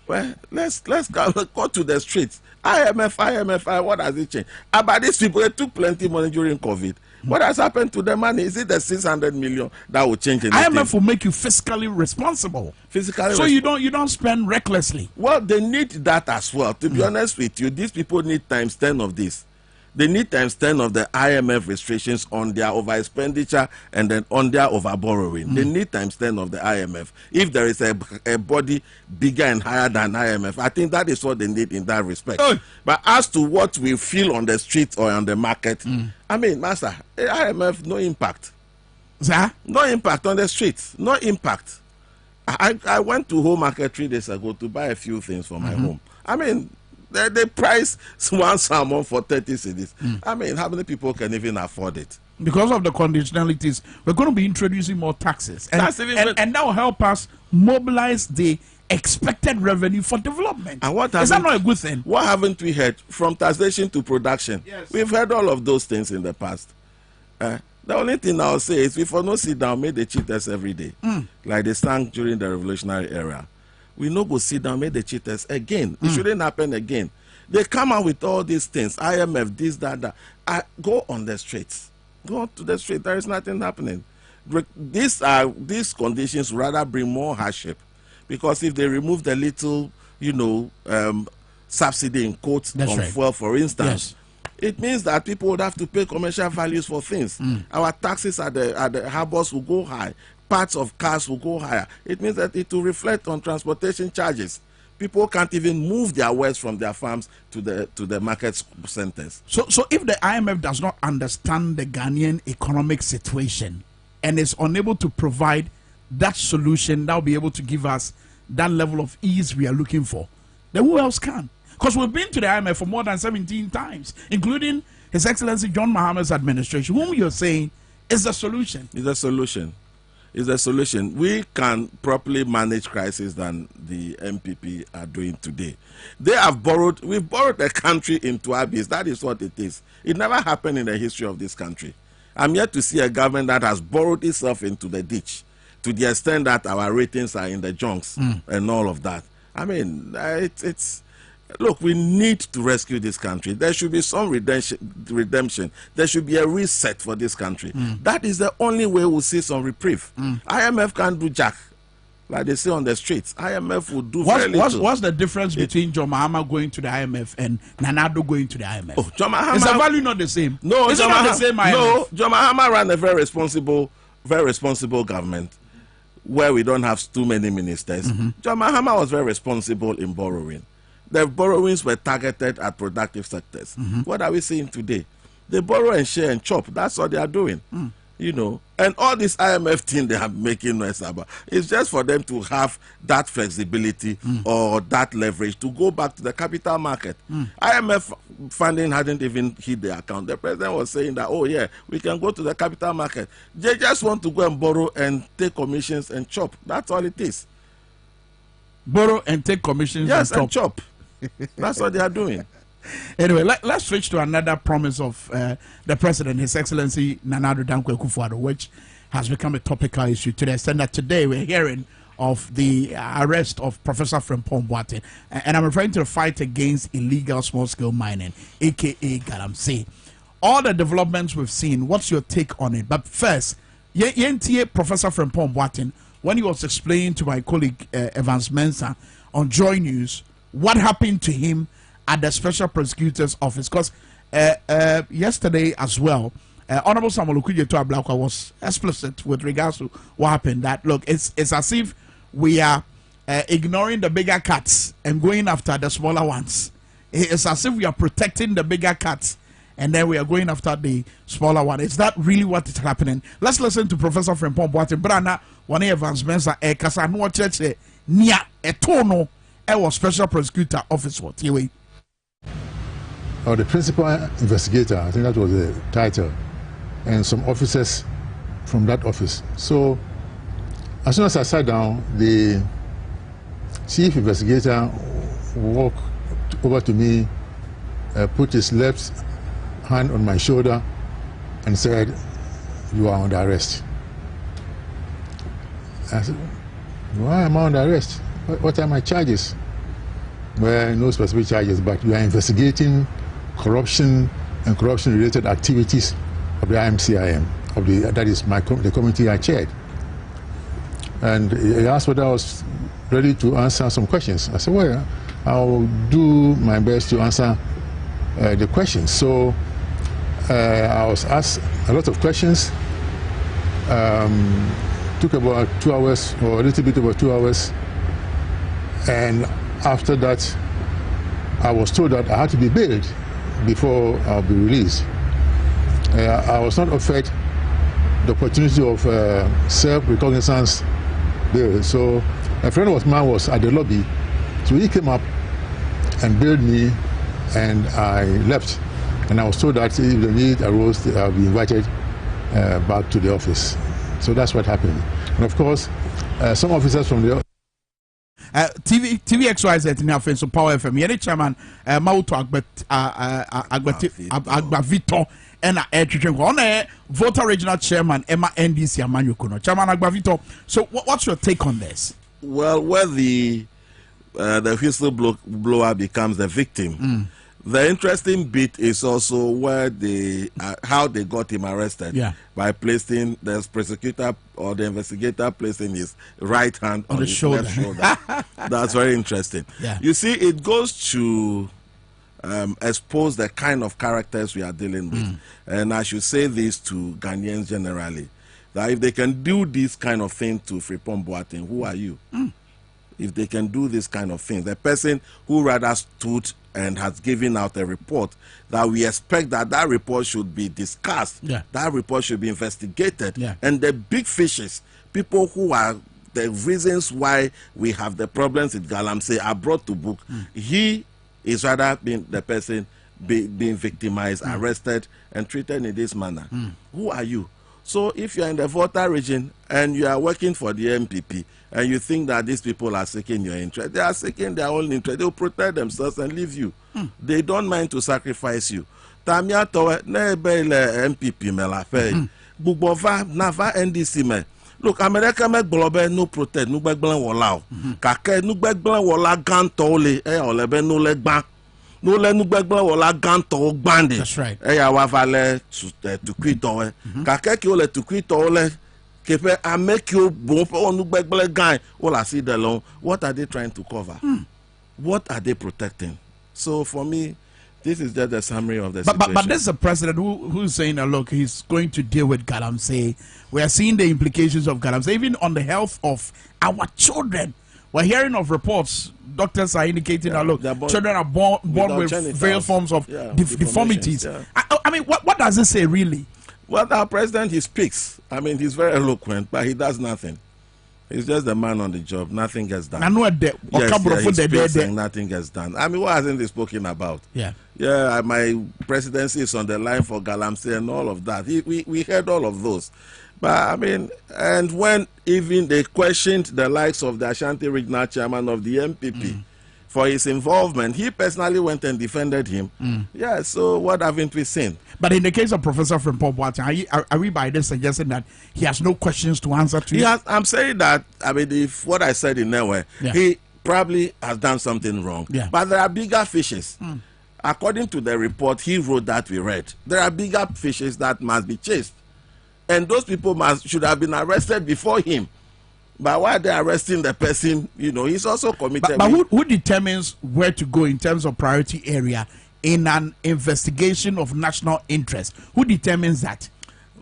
Well, let's go to the streets. IMF, what has it changed? About these people, they took plenty money during COVID. What has happened to the money? Is it the 600 million that will change anything? IMF will make you fiscally responsible. So you don't spend recklessly. Well, they need that as well. To be honest with you, these people need times 10 of this. They need times 10 of the IMF restrictions on their over expenditure and then on their over borrowing. They need times 10 of the IMF. If there is a body bigger and higher than IMF, I think that is what they need in that respect. But as to what we feel on the streets or on the market, I mean, Master, IMF, no impact. Sir? No impact on the streets. No impact. I went to Home Market 3 days ago to buy a few things for my home. I mean, they price one salmon for 30 cedis. I mean, how many people can even afford it? Because of the conditionalities, we're going to be introducing more taxes. And that will help us mobilize the expected revenue for development. And is that not a good thing? What haven't we heard? From taxation to production. Yes. We've heard all of those things in the past. The only thing I'll say is, if we no sit down, make the cheaters every day. Like they sang during the revolutionary era. We no go sit down, make the cheaters again. It shouldn't happen again. They come out with all these things, IMF, this, that. Go on the streets. Go to the street. There is nothing happening. These conditions rather bring more hardship, because if they remove the little, you know, subsidy in quotes on fuel, for instance, it means that people would have to pay commercial values for things. Our taxes at the harbors will go high. Parts of cars will go higher. It means that it will reflect on transportation charges. People can't even move their wares from their farms to the market centers. So if the IMF does not understand the Ghanaian economic situation and is unable to provide that solution that will be able to give us that level of ease we are looking for, then who else can? Because we've been to the IMF for more than 17 times, including His Excellency John Mahama's administration, whom you're saying is the solution. It's a solution. Is a solution. We can properly manage crisis than the MPP are doing today. We've borrowed the country into abyss. That is what it is. It never happened in the history of this country. I'm yet to see a government that has borrowed itself into the ditch to the extent that our ratings are in the junks and all of that. I mean, look, we need to rescue this country. There should be some redemption. There should be a reset for this country. That is the only way we'll see some reprieve. IMF can't do jack, like they say on the streets. IMF will do very little. What's the difference between John Mahama going to the IMF and Nanado going to the IMF? Oh, John Mahama, is the value not the same? No, is it not the same IMF? No, John Mahama ran a very responsible government where we don't have too many ministers. John Mahama was very responsible in borrowing. The borrowings were targeted at productive sectors. What are we seeing today? They borrow and share and chop. That's what they are doing. You know, and all this IMF thing they are making noise about, it's just for them to have that flexibility or that leverage to go back to the capital market. IMF funding hadn't even hit the account. The president was saying that, oh yeah, we can go to the capital market. They just want to go and borrow and take commissions and chop. That's all it is. Borrow and take commissions. Yes, and chop. That's what they are doing. Anyway, let's switch to another promise of the president, His Excellency Nana Addo Dankwa Akufo-Addo, which has become a topical issue to the extent that today we're hearing of the arrest of Professor Frimpong Boateng, and I'm referring to the fight against illegal small-scale mining, aka galamsey. All the developments we've seen, what's your take on it? But first, Professor Frimpong Boateng, when he was explaining to my colleague Evans Mensah on Joy News what happened to him at the Special Prosecutor's Office, because yesterday as well, Honorable Samuel Okudzeto Ablakwa was explicit with regards to what happened. That look, it's as if we are ignoring the bigger cats and going after the smaller ones. It's as if we are protecting the bigger cats and then we are going after the smaller one. Is that really what is happening? Let's listen to Professor Frimpong Boateng. Brana one Evans Mensah Kasano Church near a tono was Special Prosecutor Office. What you the principal investigator, I think that was the title, and some officers from that office. So as soon as I sat down, the chief investigator walked over to me, put his left hand on my shoulder and said, "You are under arrest." I said, "Why am I under arrest? What are my charges?" Well, no specific charges, but we are investigating corruption and corruption-related activities of the IMCIM, that is the committee I chaired. And he asked whether I was ready to answer some questions. I said, well, I'll do my best to answer the questions. So I was asked a lot of questions. Took about 2 hours, or a little bit over 2 hours. And after that, I was told that I had to be bailed before I'll be released. I was not offered the opportunity of self-recognizance bail. So a friend of mine was at the lobby, so he came up and bailed me, and I left. And I was told that if the need arose, I'll be invited back to the office. So that's what happened. And of course, some officers from the TVXYZ in our so Power FM. Yene chairman Mauto Agbavito and on Volta regional chairman Emma NDC Amanyukuno. Chairman Agbavito. So what's your take on this? Well, where the whistleblower becomes the victim. The interesting bit is also where how they got him arrested, by placing the prosecutor or the investigator placing his right hand on his shoulder. left shoulder. That's very interesting. You see, it goes to expose the kind of characters we are dealing with. And I should say this to Ghanaians generally, that if they can do this kind of thing to Frimpong Boateng, who are you? If they can do this kind of thing, the person who rather stood and has given out a report, that we expect that report should be discussed, that report should be investigated, and the big fishes, people who are the reasons why we have the problems with galamsey, are brought to book. He is rather being the person being victimized, arrested, and treated in this manner. Who are you? So if you are in the Volta region and you are working for the MPP, and you think that these people are seeking your interest, they are seeking their own interest. They will protect themselves and leave you. They don't mind to sacrifice you. Tamia towe nebe le MPP me la fe. Bubova nava NDC me. Look, America me globe no protect no gbegban wola o. Kake no gbegban wola gan tole olebe no le gban. No le no gbegban wola gan to gbande. That's right. Ya wa vale to quit towe. Kake ki ole to quit ole. I make you what are they trying to cover? What are they protecting? So for me, this is just a summary of the situation. But there's a president who's saying, look, he's going to deal with galamsey. We are seeing the implications of galamsey, even on the health of our children. We're hearing of reports. Doctors are indicating that, look, children are born with various forms of deformities. I mean, what does it say really? Well, our president, he speaks. I mean, he's very eloquent, but he does nothing. He's just the man on the job. Nothing gets done. He speaks and nothing gets done. I mean, what hasn't he spoken about? Yeah, my presidency is on the line for galamsey and all of that. We heard all of those. But, I mean, and when even they questioned the likes of the Ashanti Regional Chairman of the MPP for his involvement, he personally went and defended him. Yeah, so what haven't we seen? But in the case of Professor Frimpong Boateng, are we by this suggesting that he has no questions to answer to? I'm saying that, I mean, if what I said in nowhere, he probably has done something wrong. But there are bigger fishes. According to the report he wrote that we read, there are bigger fishes that must be chased. And those people should have been arrested before him. But while they're arresting the person, you know, he's also committed. But who determines where to go in terms of priority area in an investigation of national interest? Who determines that?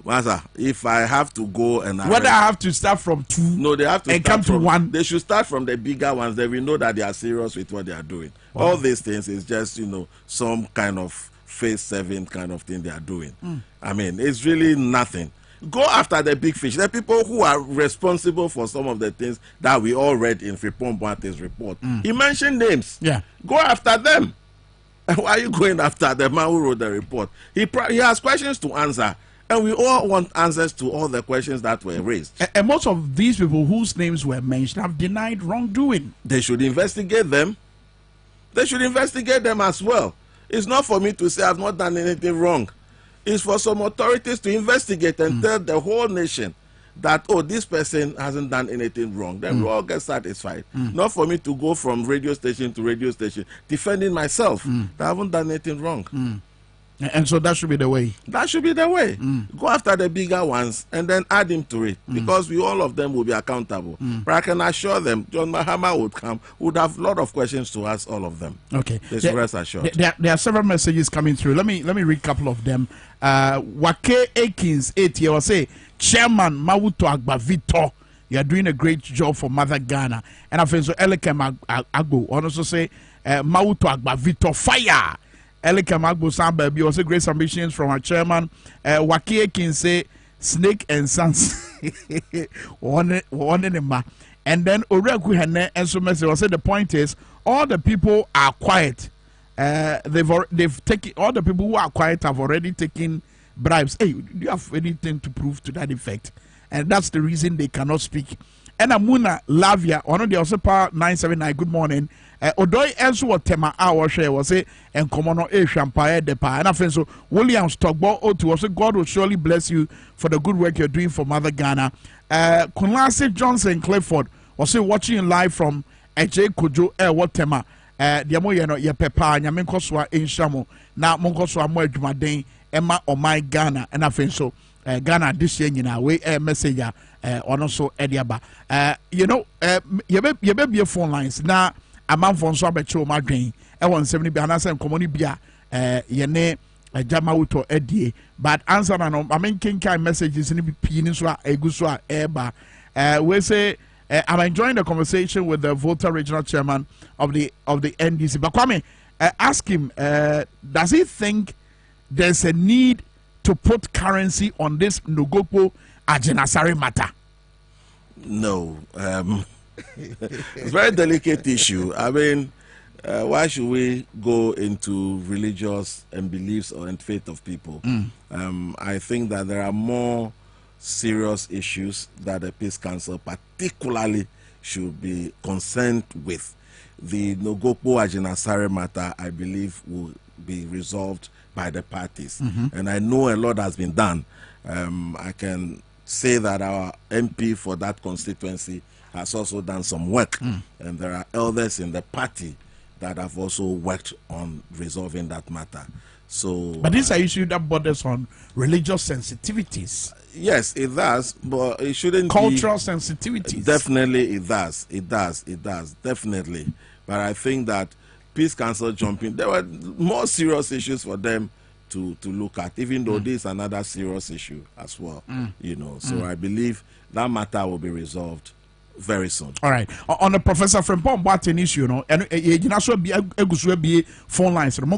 Master, if I have to go and arrest, whether I have to start from 2, no, they have to and come to 1. They should start from the bigger ones. Then we know that they are serious with what they are doing. All these things is just, you know, some kind of face serving kind of thing they are doing. I mean, it's really nothing. Go after the big fish. The people who are responsible for some of the things that we all read in Frimpong Boateng's report. He mentioned names. Go after them. Why are you going after the man who wrote the report? He has questions to answer. And we all want answers to all the questions that were raised. And most of these people whose names were mentioned have denied wrongdoing. They should investigate them. They should investigate them as well. It's not for me to say I've not done anything wrong. It's for some authorities to investigate and tell the whole nation that, oh, this person hasn't done anything wrong. Then we all get satisfied. Not for me to go from radio station to radio station defending myself that I haven't done anything wrong. And so that should be the way. That should be the way. Go after the bigger ones and then add him to it, because all of them will be accountable. But I can assure them, John Mahama would have a lot of questions to ask all of them. Okay. Rest assured. There are several messages coming through. Let me read a couple of them. Wake Akins 80 will say, Chairman Mawuto Agbavito, you are doing a great job for Mother Ghana. And I think so Elekem Ago also say Mawuto Agbavito fire. Elekem Agbo Samba be also great submissions from our chairman. Wake can say Snake and Sons. One in ma. And then Oreku Hene and so message will say the point is all the people are quiet. They've taken, all the people who are quiet have already taken bribes. Hey, do you have anything to prove to that effect? And that's the reason they cannot speak. And Amuna Lavia, one of the also power 979. Good morning. Odoi enso what tema our share was say and commono a champagne de pa. And I think so William Stockball Otu also God will surely bless you for the good work you're doing for Mother Ghana. Kunlase Johnson Clifford was watching live from Eje Kojo what tema. Diamo yeno ye pepa nyamenko swa inshamo na monko swa mo adwumaden ema Oman Ghana. And I think so Ghana this year nyina we message ono so ediaba. You know ye be phone lines na amanfo nso abeche o madwen e won 70 bi anase nkomoni bia ye ne jama wuto edie but answer na no I mean kinkai messages ni bi ni so a egu so a eba we say I'm enjoying the conversation with the Volta regional chairman of the NDC. But Kwame, ask him, does he think there's a need to put currency on this Nogopo Ajenasare matter? No. It's a very delicate issue. I mean, why should we go into religious and beliefs and faith of people? I think that there are more serious issues that the Peace Council particularly should be concerned with. The Nogopo Ajenasare matter, I believe, will be resolved by the parties. And I know a lot has been done. I can say that our MP for that constituency has also done some work. And there are elders in the party that have also worked on resolving that matter. So, but this is an issue that borders on religious sensitivities. Yes, it does, but it shouldn't cultural be sensitivities. Definitely, it does. It does. It does. Definitely. But I think that Peace Council jumping, there were more serious issues for them to look at, even though this is another serious issue as well. You know, so I believe that matter will be resolved very soon. All right. On the Professor Frimpong Boateng issue, and you know, so be phone lines. Let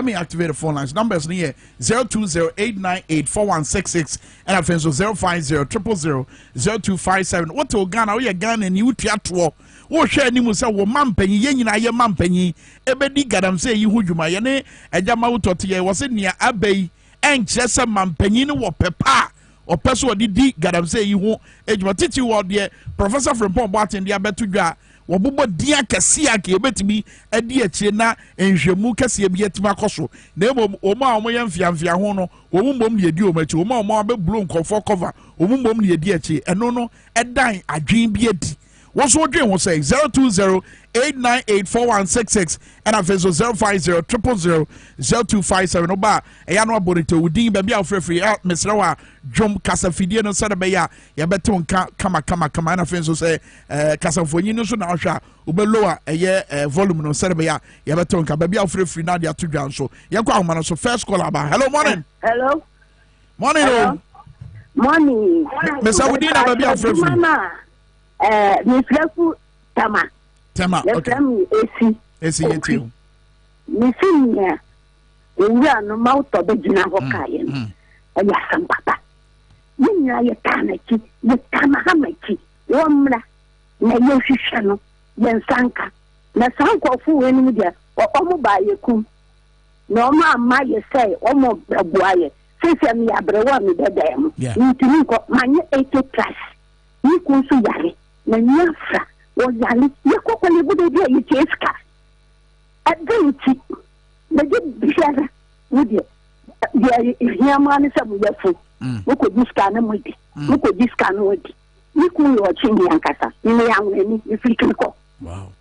me activate the phone lines. Numbers near 020-898-4166 and I think so 050-000-0257. What to Ghana? We are Ghana and you teatro. What share ni musa wo mampenyi ye nyina ye mampenyi ebedi galamsey yi hudwuma ye ne ejama utote was near abey enche se mampenyi ne wo pepa opeso odidi galamsey yi ho ejuma titi wo de Professor Frimpong Boateng de abetudwa wo bobo dia kase aka ebetimi edi akire na enhwemu kase bi etima koso na o ma ye mfiamfia ho no o mumbom ne edi o machi o ma be blow nkofo cover o mumbom ne edi akire eno no edan adwen bi edi. What's what you will say 020-898-4166 and I feel so 050-000-0257 Oba Eyano Bonito Udin Baby Free out Miss Rawa Jom Casa Fidien and Sadabeya Yabeton Kama and I feel so say Casafonino Sunasha Ubeloa a year volume on Sadabeya Yabeton Baby Free Nadia to John so Yakwa so first call about hello morning. Hello. Morning. Hello. Morning. Miss Udina Baby Free. Miss Lefu Tama, okay. AC yeti. Miss Nia, we are no mouth of the Gina Hokayan, and Yasan Papa. You are your Tanaki, the Tamahamaki, Womra, Nayoshano, Yen Sanka, Nasanko Fu Media, or Omobayakum. No, mamma, you say, Omo Brabuaye, Sisa mi Abrewa mi the dam, Nitinico, Mania 80 plus. You can see Yari. Na nyafra wo yale yakoko le bude dia yiteska adanti na je biara wudi dia hiama ne sabu yafu ko diska na mudi ko diska na wudi ni ku yo chini yankasa ni yanwe ni flikin ko wow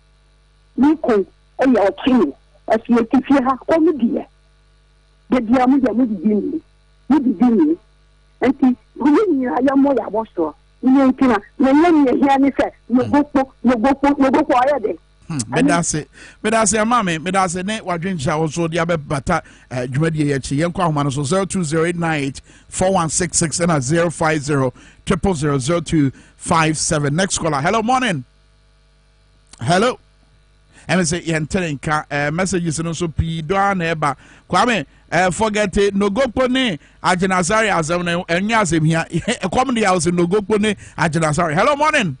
ni ku e yo chini asiyeti fiha ko mudi de dia mu ya mudi dini anti ni ya mo ya boso Bedase mame bedase ne wadwencha also dia be bata dwumadi ye chi yenkwa homa no so 020-898-4166 and 050-000-0257. Next caller. Hello morning. Hello. And say yentenka messages no so pi do aneba Kwame forget it no go pone ajenasari azem na enya azem hia e come the house no go pone ajenasari. Hello morning.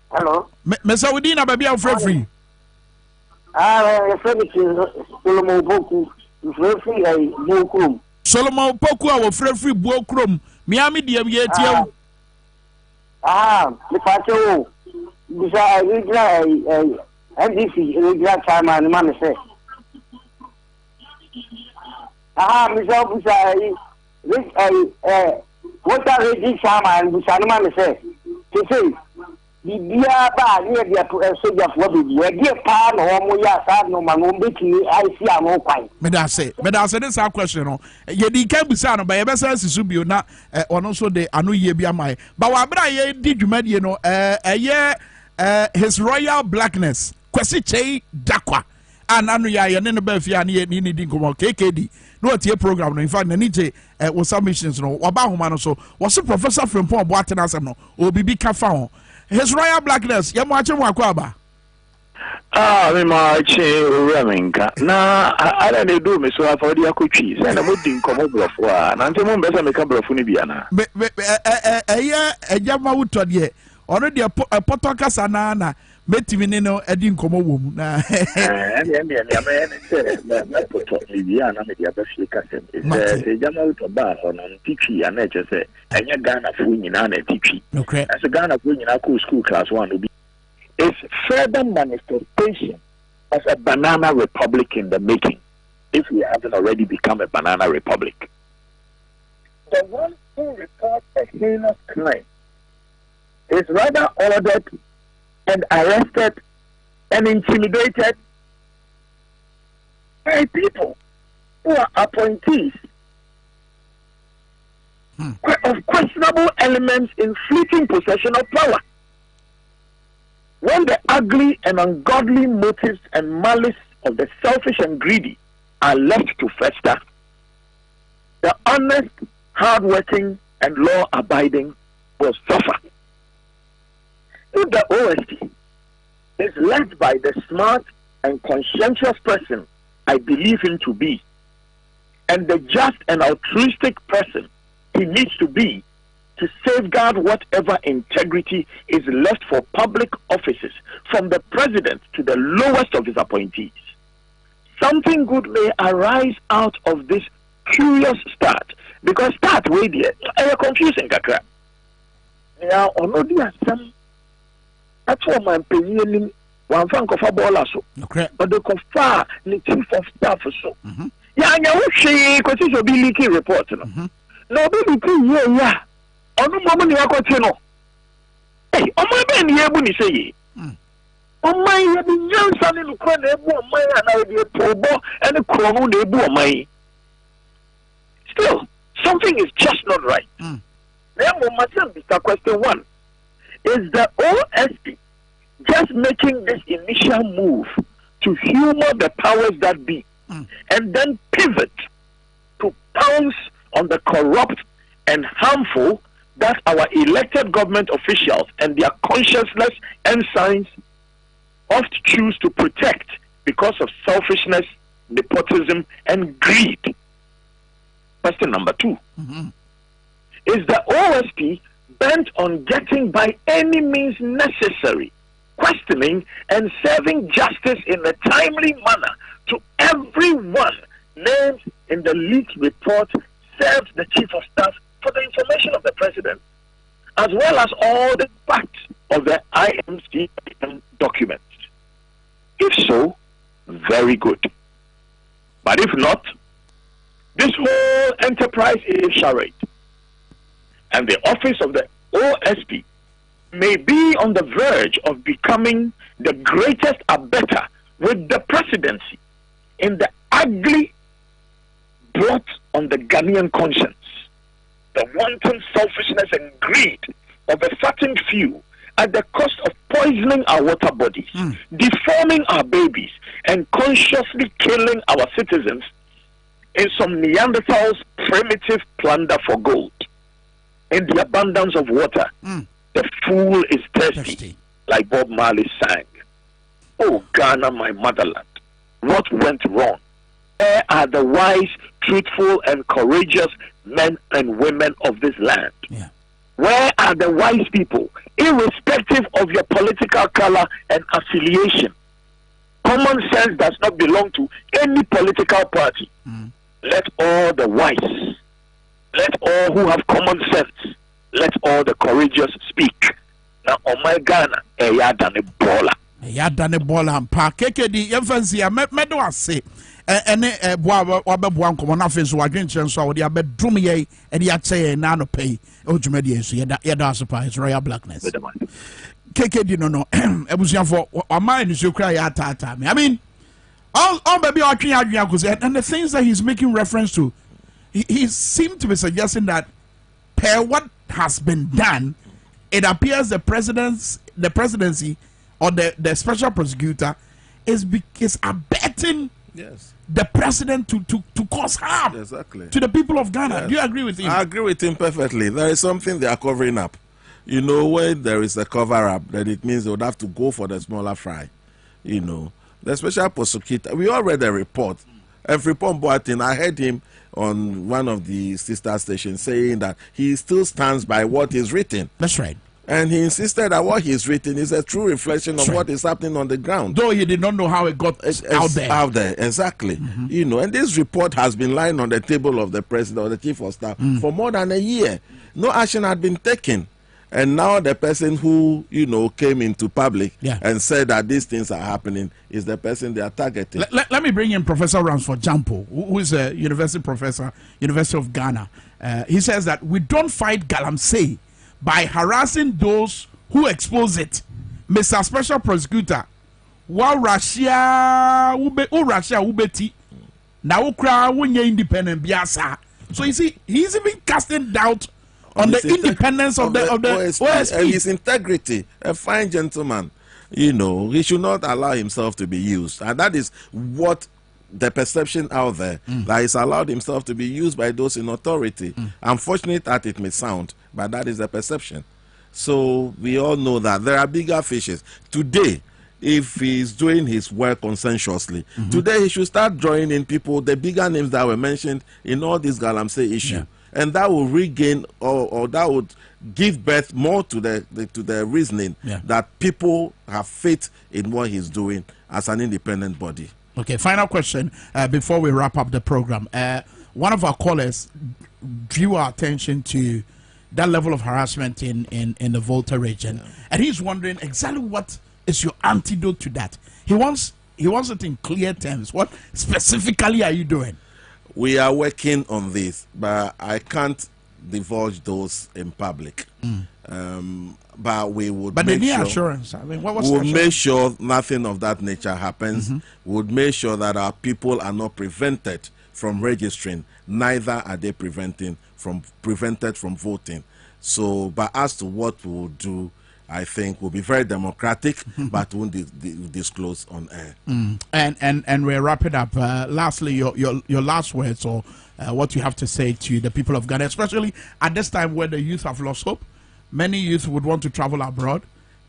Hello. Mesa Udina baby am free. Free Solomon Poku free Buokrom. Solomon Poku a free Buokrom. Miami die ye tie. The pacho bisa original NDC original chairman man say. Mr. Busa what are the chairman Busa man say? To say Bibia ba near the soldier for baby. A dear pan or Moya Sad no man won't be I see I'm all quite. Medase, this our question. Ye di can be son by a best subio na on also the anu ye be my. But what ye did you made a year His Royal Blackness. Kwesi Chei Dakwa. And anu ya ye nene befia ni ni dinko KKD. No tie program no in fact na nije was submissions no waba homa no so was Professor Frimpong Boateng asem no obibi ka fa ho. His Royal Blackness, ya mo ache mo akwaba. Me ma ache Minka. Na ala ne do me so afodi akotwi. Se na mo din komo brofo a. Na nte mo mbesa me ka brofo ni bia na. Eja ma wuto de. Ono de poto kasa na metimi ne no edi nkomo wom na. Me se na poto bia na me dia ba fie kasa. Eja ma wuto ba ono titwi ya na eche se enya Ghana fu nyina na titwi. Okay. As Ghana fu nyina ko school class 1 will be is further manifestation of a banana republic in the making, if we haven't already become a banana republic. The one who reports a heinous crime is rather ordered and arrested and intimidated by people who are appointees of questionable elements in fleeting possession of power. When the ugly and ungodly motives and malice of the selfish and greedy are left to fester, the honest, hardworking, and law abiding will suffer. If the OSP is led by the smart and conscientious person I believe him to be, and the just and altruistic person he needs to be to safeguard whatever integrity is left for public offices, from the president to the lowest of his appointees, something good may arise out of this curious start. Because start way there, I confusing kakra. Now, already some. That's what my opinion. One fan of a ball also, but the confa the chief of staff so. Yeah, she because it's a leaky report. No, baby, yeah. On the moment you are continuing. Hey, on my ben here when you say, on my young son in Ukraine, my and I be a poor and a crown de my. Still, something is just not right. Therefore, Mr. Question 1 is the OSP just making this initial move to humor the powers that be and then pivot to pounce on the corrupt and harmful that our elected government officials and their conscienceless ensigns oft choose to protect because of selfishness, nepotism, and greed. Question number 2. Is the OSP bent on getting by any means necessary, questioning and serving justice in a timely manner to everyone named in the leaked report served the chief of staff for the information of the president, as well as all the facts of the IMC documents? If so, very good. But if not, this whole enterprise is charade, and the office of the OSP may be on the verge of becoming the greatest abettor with the presidency in the ugly blot on the Ghanaian conscience, the wanton selfishness and greed of a fattened few at the cost of poisoning our water bodies, deforming our babies, and consciously killing our citizens in some Neanderthals' primitive plunder for gold. In the abundance of water, the fool is thirsty, like Bob Marley sang. Oh, Ghana, my motherland, what went wrong? Where are the wise, truthful, and courageous men and women of this land? Where are the wise people, irrespective of your political color and affiliation? Common sense does not belong to any political party. Let all the wise, let all who have common sense, let all the courageous speak. Now, oh my Ghana, dane bola. Dane bola mpa kekedi yemfansi ya medo ase. Ene boa wabeboa nkomo na fe so wadwenkyere so a wode abedum ye ene ya che na no pay odwumadi yesu yeda asopa his royal blackness. Kekedi no ebusuafo amai ni so kra ya tata me. I mean, all baby otwe adwen akose, and the things that he's making reference to, he seemed to be suggesting that per what has been done, it appears the presidency or the special prosecutor is abetting the president to cause harm to the people of Ghana. Yes. Do you agree with him? I agree with him perfectly. There is something they are covering up. You know, when there is a cover up, then it means they would have to go for the smaller fry. You know, the special prosecutor, we all read the report. Every Boatin, I heard him on one of the sister stations saying that he still stands by what is written. That's right. And he insisted that what he's written is a true reflection of what is happening on the ground. Though he did not know how it got out there. Out there, exactly. You know, and this report has been lying on the table of the president or the chief of staff for more than a year. No action had been taken. And now the person who, you know, came into public and said that these things are happening is the person they are targeting. Let me bring in Professor Ramsford Jampo, who is a university professor, University of Ghana. He says that we don't fight galamsey by harassing those who expose it. Mr. Special Prosecutor, while Russia ubeti, now Ukra wunye independent biasa. So you see, he's even casting doubt on the independence of the OSP and his integrity. A fine gentleman, you know, he should not allow himself to be used, and that is what the perception out there that he's allowed himself to be used by those in authority. Unfortunate that it may sound, but that is the perception. So we all know that there are bigger fishes. Today, if he's doing his work consensuously, today he should start drawing in people, the bigger names that were mentioned in all this galamsey issue. Yeah. And that will regain or that would give birth more to the reasoning that people have faith in what he's doing as an independent body. Okay, final question before we wrap up the program. One of our callers drew our attention to that level of harassment in the Volta region, and he's wondering exactly what is your antidote to that. He wants it in clear terms. What specifically are you doing? We are working on this, but I can't divulge those in public. But we would. But make sure, assurance. I mean, what was we'll make sure nothing of that nature happens. We would make sure that our people are not prevented from registering. Neither are they prevented from voting. So, but as to what we will do, I think will be very democratic, but won't disclose on air. And we're wrapping up. Lastly, your last words or what you have to say to the people of Ghana, especially at this time where the youth have lost hope. Many youth would want to travel abroad,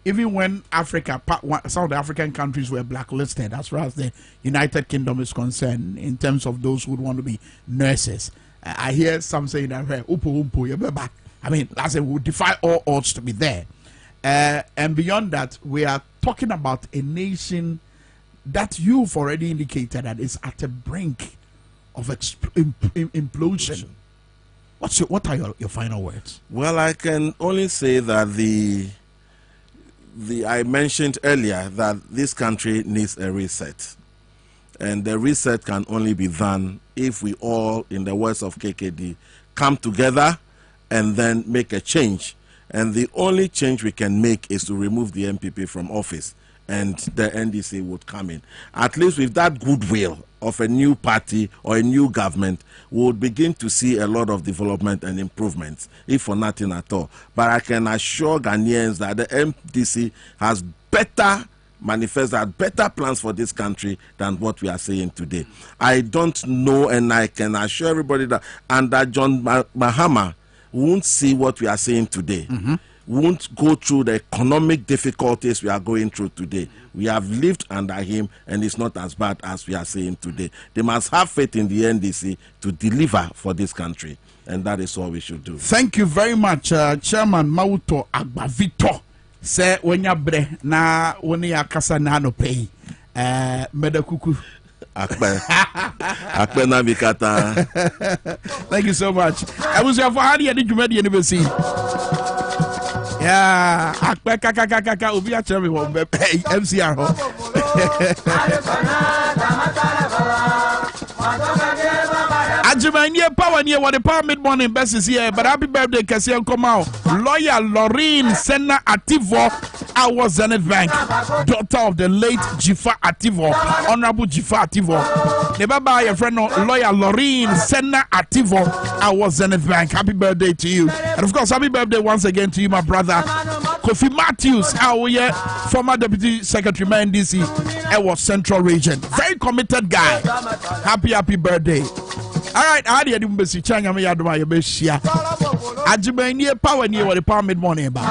even when Africa, some of the African countries were blacklisted as far as the United Kingdom is concerned, in terms of those who would want to be nurses. I hear some saying that, I mean, I say we would defy all odds to be there. And beyond that, we are talking about a nation that you've already indicated that is at the brink of implosion. What are your final words? Well, I can only say that I mentioned earlier that this country needs a reset, and the reset can only be done if we all, in the words of KKD, come together and then make a change. And the only change we can make is to remove the MPP from office, and the NDC would come in. At least with that goodwill of a new party or a new government, we would begin to see a lot of development and improvements, if for nothing at all. But I can assure Ghanaians that the NDC has better plans for this country than what we are saying today. I don't know, and I can assure everybody that under John Mahama, won't see what we are saying today. Won't go through the economic difficulties we are going through today. We have lived under him, and it's not as bad as we are saying today. They must have faith in the NDC to deliver for this country, and that is what we should do. Thank you very much, Chairman Mauto Agbavito. Say when you bre na when you kasa na no pay medakuku. Thank you so much. I was here for Hadi and Jumedi University. Yeah, Akbeka Ubi actually MCR. Ajimania power near what the power mid morning best is here, but happy birthday, Cassian Komau. Lawyer Lorraine Senna Ativo, our Zenith Bank, daughter of the late Jifa Ativo, Honorable Jifa Ativo. Never buy a friend, Lawyer Lorraine Senna Ativo, our Zenith Bank. Happy birthday to you. And of course, happy birthday once again to you, my brother, Kofi Matthews, our former Deputy Secretary, NDC, our Central Region. Very committed guy. Happy birthday. All right, I did Mbesi Changa me aduma ye be shia. Ajibani power near what the power mid morning about.